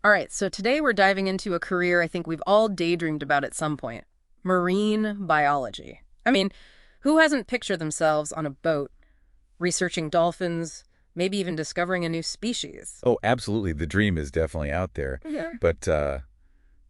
All right, so today we're diving into a career I think we've all daydreamed about at some point. Marine biology. I mean, who hasn't pictured themselves on a boat, researching dolphins, maybe even discovering a new species? Oh, absolutely. The dream is definitely out there. Yeah. But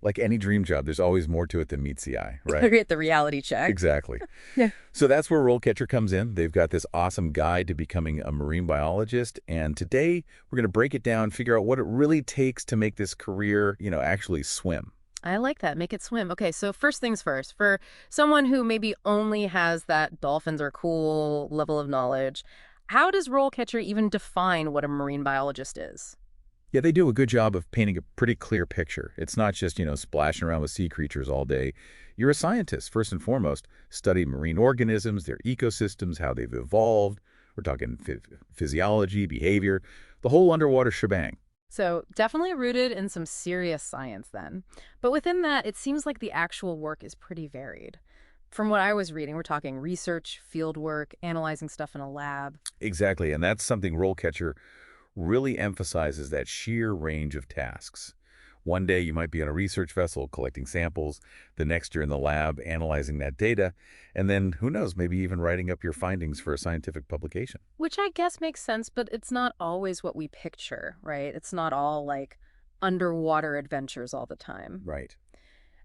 like any dream job, there's always more to it than meets the eye, right? Get the reality check. Exactly. Yeah. So that's where RoleCatcher comes in. They've got this awesome guide to becoming a marine biologist. And today we're going to break it down, figure out what it really takes to make this career, actually swim. I like that. Make it swim. Okay, so first things first, for someone who maybe only has that dolphins are cool level of knowledge, how does RoleCatcher even define what a marine biologist is? Yeah, they do a good job of painting a pretty clear picture. It's not just, splashing around with sea creatures all day. You're a scientist, first and foremost. Study marine organisms, their ecosystems, how they've evolved. We're talking physiology, behavior, the whole underwater shebang. So definitely rooted in some serious science then. But within that, it seems like the actual work is pretty varied. From what I was reading, we're talking research, field work, analyzing stuff in a lab. Exactly, and that's something RoleCatcher really emphasizes, that sheer range of tasks. One day you might be on a research vessel collecting samples, the next you're in the lab analyzing that data, and then, who knows, maybe even writing up your findings for a scientific publication. Which I guess makes sense, but it's not always what we picture, right? It's not all like underwater adventures all the time. Right.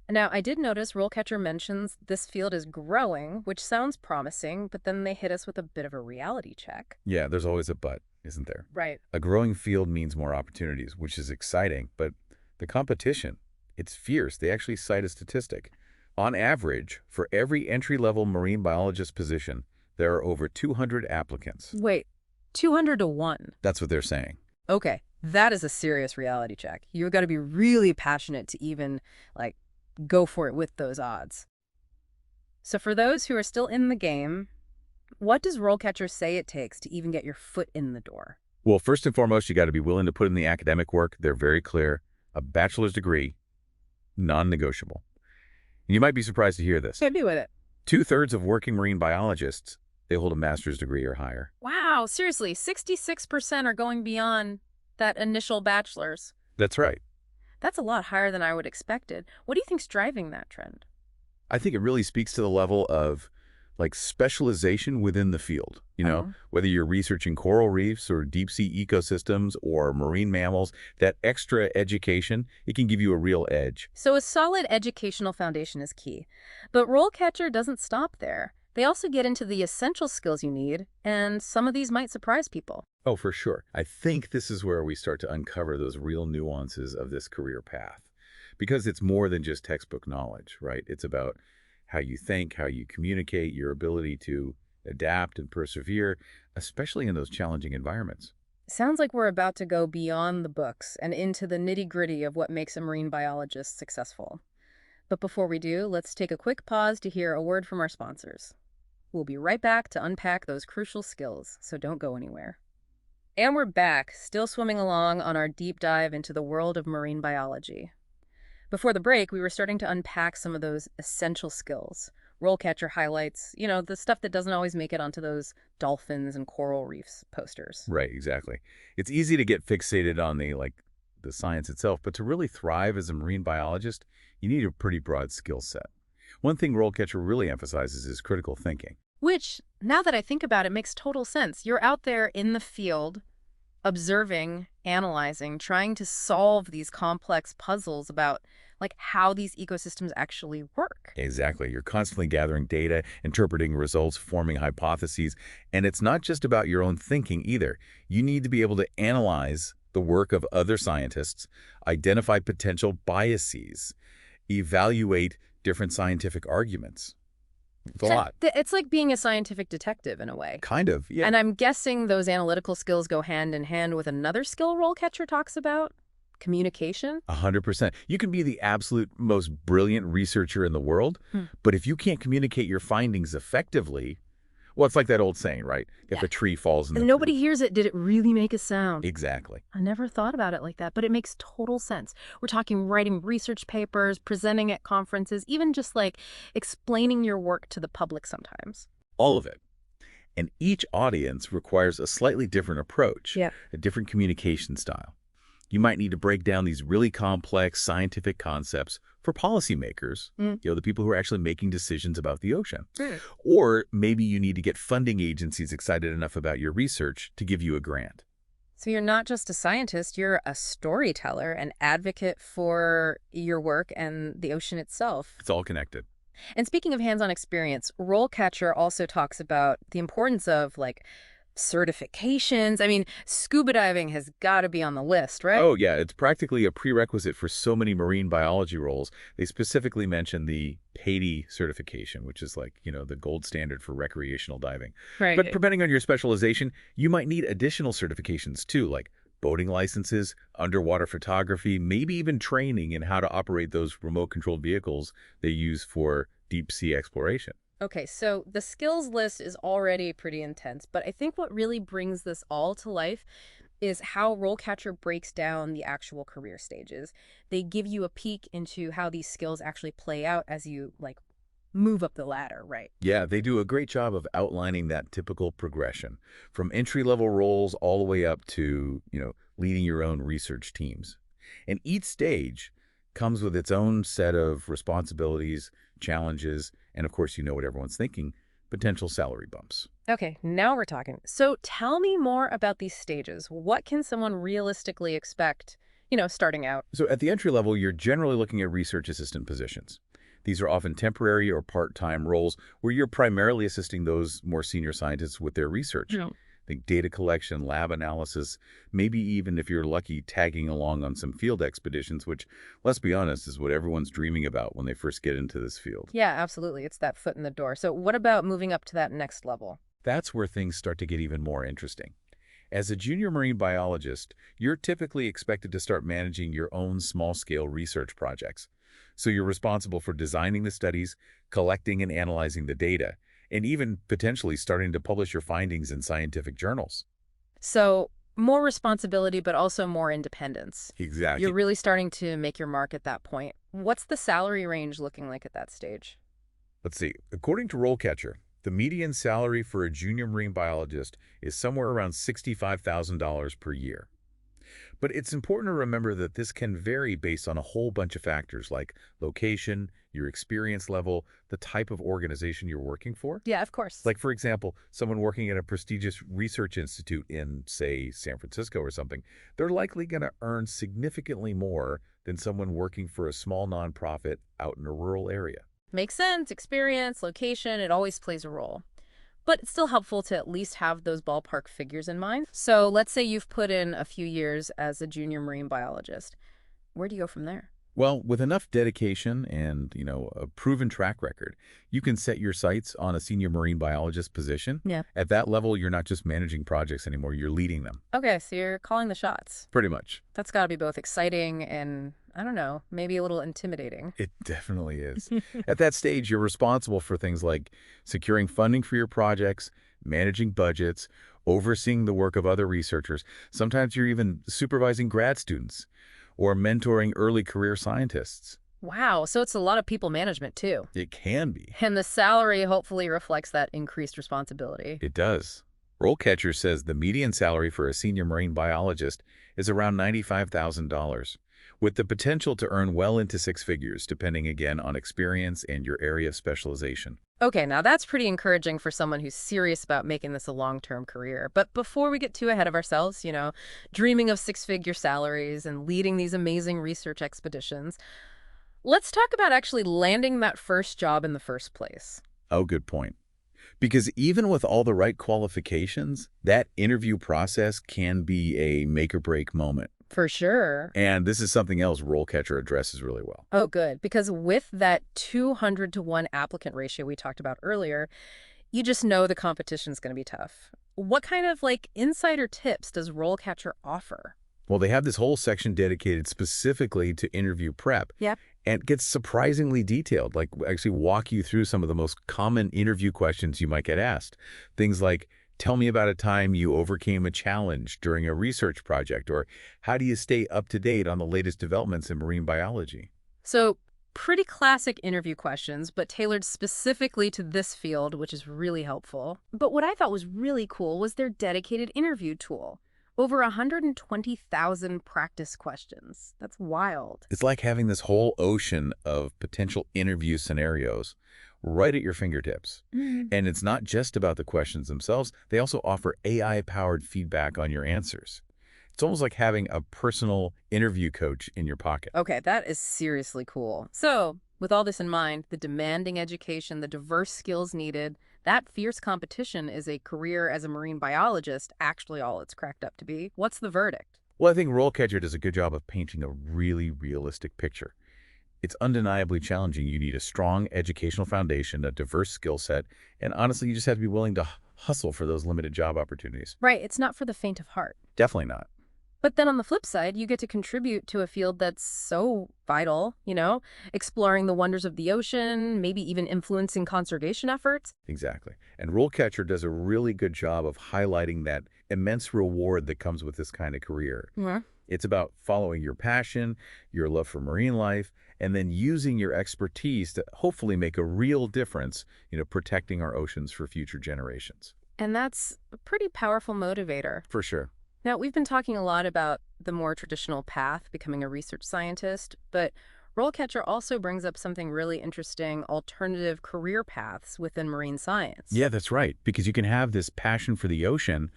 Now, I did notice RoleCatcher mentions this field is growing, which sounds promising, but then they hit us with a bit of a reality check. Yeah, there's always a but, isn't there? Right. A growing field means more opportunities, which is exciting, but the competition, it's fierce. They actually cite a statistic. On average, for every entry-level marine biologist position, there are over 200 applicants. Wait, 200 to 1. That's what they're saying. Okay, that is a serious reality check. You've got to be really passionate to even, like, go for it with those odds. So for those who are still in the game, what does RoleCatcher say it takes to even get your foot in the door? Well, first and foremost, you got to be willing to put in the academic work. They're very clear. A bachelor's degree, non-negotiable. You might be surprised to hear this. Hit me with it. Two-thirds of working marine biologists, they hold a master's degree or higher. Wow, seriously, 66% are going beyond that initial bachelor's. That's right. That's a lot higher than I would expected. What do you think's driving that trend? I think it really speaks to the level of specialization within the field. Oh. Whether you're researching coral reefs or deep sea ecosystems or marine mammals, that extra education, it can give you a real edge. So a solid educational foundation is key. But RoleCatcher doesn't stop there. They also get into the essential skills you need, and some of these might surprise people. Oh, for sure. I think this is where we start to uncover those real nuances of this career path. Because it's more than just textbook knowledge, right? It's about how you think, how you communicate, your ability to adapt and persevere, especially in those challenging environments. Sounds like we're about to go beyond the books and into the nitty-gritty of what makes a marine biologist successful. But before we do, let's take a quick pause to hear a word from our sponsors. We'll be right back to unpack those crucial skills, so don't go anywhere. And we're back, still swimming along on our deep dive into the world of marine biology. Before the break, we were starting to unpack some of those essential skills. RoleCatcher highlights, the stuff that doesn't always make it onto those dolphins and coral reefs posters. Right, exactly. It's easy to get fixated on the science itself, but to really thrive as a marine biologist, you need a pretty broad skill set. One thing RoleCatcher really emphasizes is critical thinking. Which, now that I think about it, makes total sense. You're out there in the field, observing, analyzing, trying to solve these complex puzzles about how these ecosystems actually work. Exactly. You're constantly gathering data, interpreting results, forming hypotheses, and it's not just about your own thinking either. You need to be able to analyze the work of other scientists, identify potential biases, evaluate different scientific arguments. It's a lot. It's like being a scientific detective in a way. Kind of, yeah. And I'm guessing those analytical skills go hand in hand with another skill RoleCatcher talks about, communication. 100%. You can be the absolute most brilliant researcher in the world, but if you can't communicate your findings effectively, well, it's like that old saying, right? If a tree falls in the... And nobody hears it, did it really make a sound? Exactly. I never thought about it like that, but it makes total sense. We're talking writing research papers, presenting at conferences, even just explaining your work to the public sometimes. All of it. And each audience requires a slightly different approach, Yeah. a different communication style. You might need to break down these really complex scientific concepts for policymakers, Mm. the people who are actually making decisions about the ocean. Mm. Or maybe you need to get funding agencies excited enough about your research to give you a grant. So you're not just a scientist, you're a storyteller, an advocate for your work and the ocean itself. It's all connected. And speaking of hands-on experience, RoleCatcher also talks about the importance of like certifications. I mean, scuba diving has got to be on the list, right? Oh, yeah, it's practically a prerequisite for so many marine biology roles. They specifically mention the PADI certification, which is like, the gold standard for recreational diving. But Right. depending on your specialization, you might need additional certifications too, like boating licenses, underwater photography, maybe even training in how to operate those remote-controlled vehicles they use for deep-sea exploration. Okay, so the skills list is already pretty intense, but I think what really brings this all to life is how RoleCatcher breaks down the actual career stages. They give you a peek into how these skills actually play out as you like move up the ladder, right? Yeah, they do a great job of outlining that typical progression from entry-level roles all the way up to, leading your own research teams. And each stage comes with its own set of responsibilities, challenges, and of course, you know what everyone's thinking, potential salary bumps. Okay, now we're talking. So tell me more about these stages. What can someone realistically expect, starting out? So at the entry level, you're generally looking at research assistant positions. These are often temporary or part-time roles where you're primarily assisting those more senior scientists with their research. Yeah. Think data collection, lab analysis, maybe even if you're lucky, tagging along on some field expeditions, which, let's be honest, is what everyone's dreaming about when they first get into this field. Yeah, absolutely. It's that foot in the door. So what about moving up to that next level? That's where things start to get even more interesting. As a junior marine biologist, you're typically expected to start managing your own small-scale research projects. So you're responsible for designing the studies, collecting and analyzing the data, and even potentially starting to publish your findings in scientific journals. So more responsibility, but also more independence. You're Exactly. really starting to make your mark at that point. What's the salary range looking like at that stage? Let's see. According to RoleCatcher, the median salary for a junior marine biologist is somewhere around $65,000 per year. But it's important to remember that this can vary based on a whole bunch of factors like location, your experience level, the type of organization you're working for. Yeah, of course. Like, for example, someone working at a prestigious research institute in, say, San Francisco or something, they're likely going to earn significantly more than someone working for a small nonprofit out in a rural area. Makes sense. Experience, location, it always plays a role. But it's still helpful to at least have those ballpark figures in mind. So let's say you've put in a few years as a junior marine biologist. Where do you go from there? Well, with enough dedication and, a proven track record, you can set your sights on a senior marine biologist position. Yeah. At that level, you're not just managing projects anymore, you're leading them. Okay, so you're calling the shots. Pretty much. That's got to be both exciting and, I don't know, maybe a little intimidating. It definitely is. At that stage, you're responsible for things like securing funding for your projects, managing budgets, overseeing the work of other researchers. Sometimes you're even supervising grad students or mentoring early career scientists. Wow, so it's a lot of people management too. It can be. And the salary hopefully reflects that increased responsibility. It does. RoleCatcher says the median salary for a senior marine biologist is around $95,000, with the potential to earn well into six figures, depending again on experience and your area of specialization. Okay, now that's pretty encouraging for someone who's serious about making this a long-term career. But before we get too ahead of ourselves, dreaming of six-figure salaries and leading these amazing research expeditions, let's talk about actually landing that first job in the first place. Oh, good point. Because even with all the right qualifications, that interview process can be a make-or-break moment. For sure. And this is something else RoleCatcher addresses really well. Oh, good. Because with that 200 to 1 applicant ratio we talked about earlier, you just know the competition's going to be tough. What kind of insider tips does RoleCatcher offer? Well, they have this whole section dedicated specifically to interview prep. Yep. And it gets surprisingly detailed, like actually walk you through some of the most common interview questions you might get asked. Things like, tell me about a time you overcame a challenge during a research project, or how do you stay up to date on the latest developments in marine biology? So pretty classic interview questions, but tailored specifically to this field, which is really helpful. But what I thought was really cool was their dedicated interview tool. Over 120,000 practice questions. That's wild. It's like having this whole ocean of potential interview scenarios right at your fingertips. Mm. And it's not just about the questions themselves. They also offer AI-powered feedback on your answers. It's almost like having a personal interview coach in your pocket. Okay, that is seriously cool. So, with all this in mind, the demanding education, the diverse skills needed, that fierce competition is a career as a marine biologist actually all it's cracked up to be. What's the verdict? Well, I think RoleCatcher does a good job of painting a really realistic picture. It's undeniably challenging. You need a strong educational foundation, a diverse skill set, and honestly, you just have to be willing to hustle for those limited job opportunities. Right, it's not for the faint of heart. Definitely not. But then on the flip side, you get to contribute to a field that's so vital, exploring the wonders of the ocean, maybe even influencing conservation efforts. Exactly. And RoleCatcher does a really good job of highlighting that immense reward that comes with this kind of career. Yeah. It's about following your passion, your love for marine life, and then using your expertise to hopefully make a real difference, protecting our oceans for future generations. And that's a pretty powerful motivator. For sure. Now, we've been talking a lot about the more traditional path, becoming a research scientist, but RoleCatcher also brings up something really interesting, alternative career paths within marine science. Yeah, that's right. Because you can have this passion for the ocean,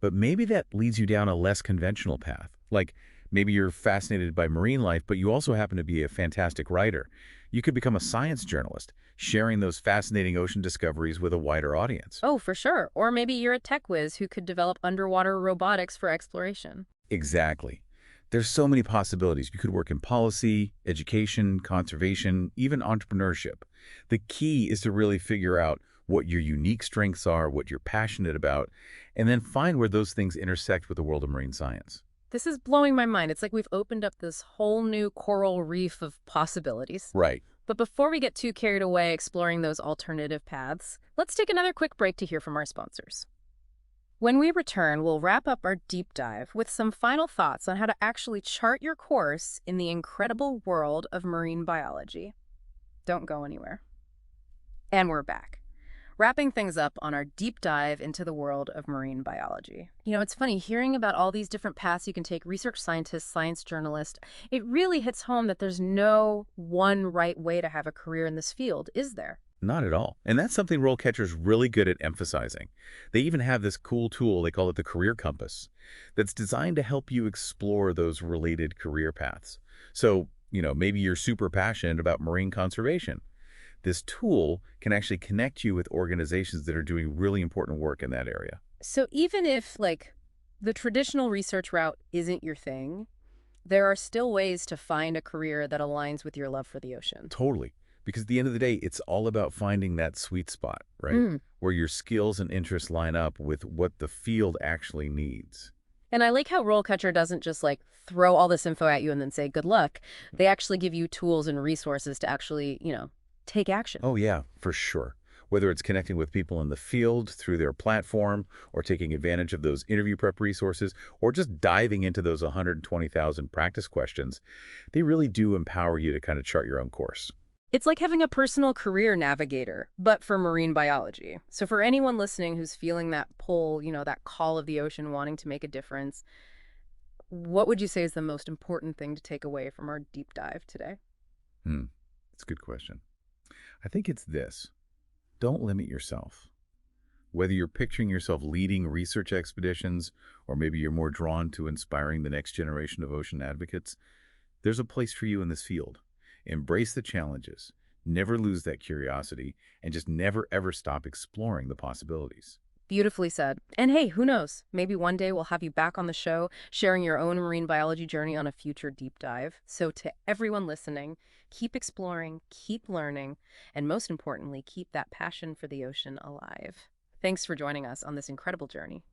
but maybe that leads you down a less conventional path. Like maybe you're fascinated by marine life, but you also happen to be a fantastic writer. You could become a science journalist, sharing those fascinating ocean discoveries with a wider audience. Oh, for sure. Or maybe you're a tech whiz who could develop underwater robotics for exploration. Exactly. There's so many possibilities. You could work in policy, education, conservation, even entrepreneurship. The key is to really figure out what your unique strengths are, what you're passionate about, and then find where those things intersect with the world of marine science. This is blowing my mind. It's like we've opened up this whole new coral reef of possibilities. Right. But before we get too carried away exploring those alternative paths, let's take another quick break to hear from our sponsors. When we return, we'll wrap up our deep dive with some final thoughts on how to actually chart your course in the incredible world of marine biology. Don't go anywhere. And we're back, wrapping things up on our deep dive into the world of marine biology. It's funny, hearing about all these different paths you can take, research scientist, science journalist, it really hits home that there's no one right way to have a career in this field, is there? Not at all. And that's something RoleCatcher's really good at emphasizing. They even have this cool tool, they call it the Career Compass, that's designed to help you explore those related career paths. So, maybe you're super passionate about marine conservation. This tool can actually connect you with organizations that are doing really important work in that area. So even if, the traditional research route isn't your thing, there are still ways to find a career that aligns with your love for the ocean. Totally. Because at the end of the day, it's all about finding that sweet spot, right? Mm. Where your skills and interests line up with what the field actually needs. And I like how RoleCatcher doesn't just, throw all this info at you and then say, good luck. They actually give you tools and resources to actually, take action. Oh, yeah, for sure. Whether it's connecting with people in the field through their platform or taking advantage of those interview prep resources or just diving into those 120,000 practice questions, they really do empower you to kind of chart your own course. It's like having a personal career navigator, but for marine biology. So for anyone listening who's feeling that pull, that call of the ocean, wanting to make a difference, what would you say is the most important thing to take away from our deep dive today? That's a good question. I think it's this. Don't limit yourself. Whether you're picturing yourself leading research expeditions, or maybe you're more drawn to inspiring the next generation of ocean advocates, there's a place for you in this field. Embrace the challenges, never lose that curiosity, and just never ever stop exploring the possibilities. Beautifully said. And hey, who knows? Maybe one day we'll have you back on the show sharing your own marine biology journey on a future deep dive. So to everyone listening, keep exploring, keep learning, and most importantly, keep that passion for the ocean alive. Thanks for joining us on this incredible journey.